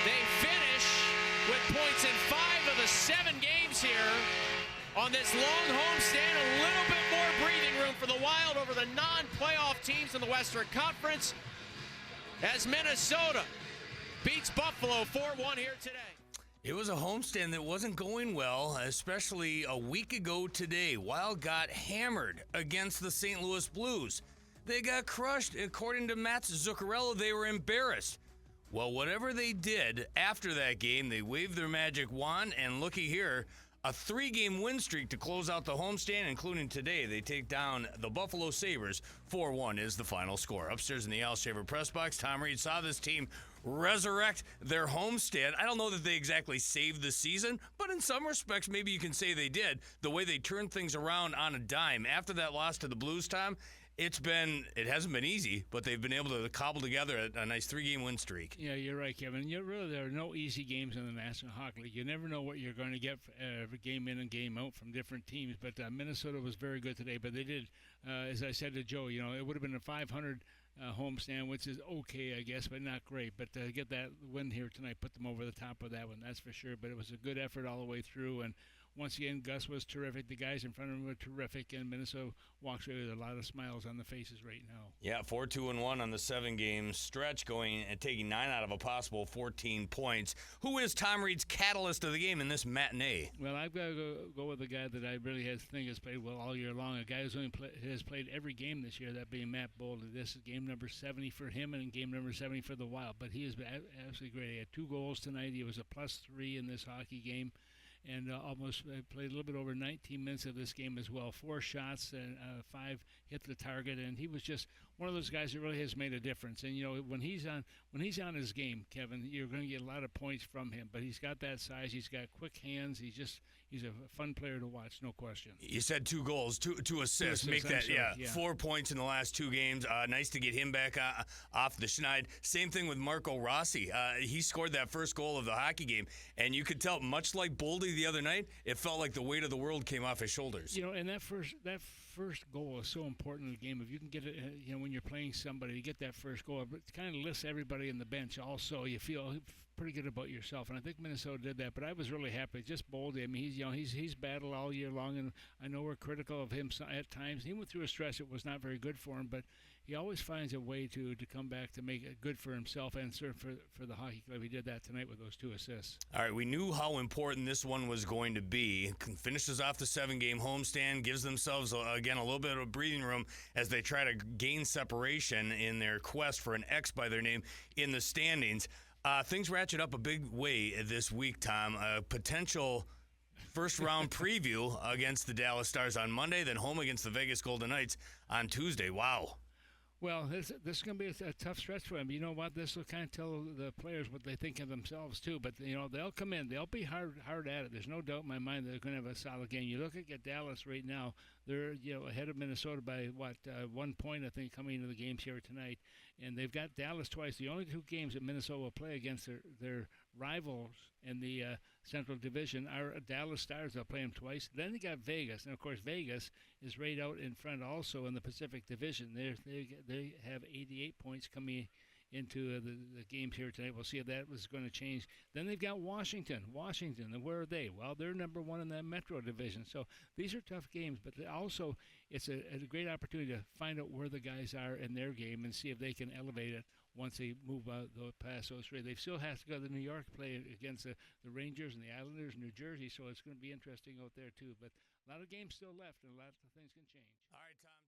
They finish with points in 5 of the 7 games here on this long homestand. A little bit more breathing room for the Wild over the non-playoff teams in the Western Conference as Minnesota beats Buffalo 4-1 here today. It was a homestand that wasn't going well, especially a week ago today. Wild got hammered against the St. Louis Blues. They got crushed. According to Matt Zuccarello, they were embarrassed. Well, whatever they did after that game, they waved their magic wand, and looky here, a 3-game win streak to close out the homestand, including today. They take down the Buffalo Sabres. 4-1 is the final score. Upstairs in the Al Shaver press box, Tom Reid saw this team resurrect their homestand. I don't know that they exactly saved the season, but in some respects, maybe you can say they did. The way they turned things around on a dime. After that loss to the Blues, Tom, it hasn't been easy, but they've been able to cobble together a nice 3-game win streak. Yeah, you're right, Kevin. There are no easy games in the National Hockey League. You never know what you're going to get game in and game out from different teams. But Minnesota was very good today. But they did, as I said to Joe, it would have been a 500 homestand, which is okay, I guess, but not great. But to get that win here tonight, put them over the top of that one, that's for sure. But it was a good effort all the way through. And once again, Gus was terrific. The guys in front of him were terrific, and Minnesota walks away with a lot of smiles on the faces right now. Yeah, 4-2-1 on the 7-game stretch, going and taking 9 out of a possible 14 points. Who is Tom Reid's catalyst of the game in this matinee? Well, I've got to go with the guy that I really think has played well all year long. A guy who's has played every game this year, that being Matt Boldy. This is game number 70 for him and game number 70 for the Wild. But he has been absolutely great. He had 2 goals tonight. He was a +3 in this hockey game. And almost played a little bit over 19 minutes of this game as well. 4 shots and 5 hit the target, and he was just one of those guys that really has made a difference. And when he's on his game, Kevin, you're going to get a lot of points from him. But he's got that size. He's got quick hands. He's a fun player to watch, no question. You said 2 goals, two assists. Make that, yeah, 4 points in the last 2 games. Nice to get him back off the schneid. Same thing with Marco Rossi. He scored that first goal of the hockey game, and you could tell, much like Boldy the other night, it felt like the weight of the world came off his shoulders. And that first goal is so important in the game. If you can get it, when you're playing somebody, to get that first goal, it kind of lifts everybody in the bench. Also, you feel pretty good about yourself, and I think Minnesota did that. But I was really happy. Just Boldy. I mean, he's battled all year long, and I know we're critical of him at times. He went through a stretch that was not very good for him, but he always finds a way to come back to make it good for himself and serve for the hockey club. He did that tonight with those 2 assists. All right, we knew how important this one was going to be. Finishes off the 7-game homestand, gives themselves, again, a little bit of breathing room as they try to gain separation in their quest for an X by their name in the standings. Things ratchet up a big way this week, Tom. A potential first-round preview against the Dallas Stars on Monday, then home against the Vegas Golden Knights on Tuesday. Wow. Well, this is going to be a tough stretch for them. You know what? This will kind of tell the players what they think of themselves, too. But, they'll come in. They'll be hard at it. There's no doubt in my mind they're going to have a solid game. You look at Dallas right now. They're, ahead of Minnesota by, 1 point, I think, coming into the games here tonight. And they've got Dallas twice. The only 2 games that Minnesota will play against their rivals in the Central Division are Dallas Stars. They'll play them twice. Then they got Vegas. And, of course, Vegas is right out in front also in the Pacific Division. They have 88 points coming into the games here tonight. We'll see if that was going to change. Then they've got Washington. And where are they? Well, they're number 1 in that Metro Division. So these are tough games, but also it's a great opportunity to find out where the guys are in their game and see if they can elevate it once they move past those 3. They still have to go to New York, play against the Rangers and the Islanders, New Jersey, so it's going to be interesting out there too. But a lot of games still left, and a lot of things can change. All right, Tom.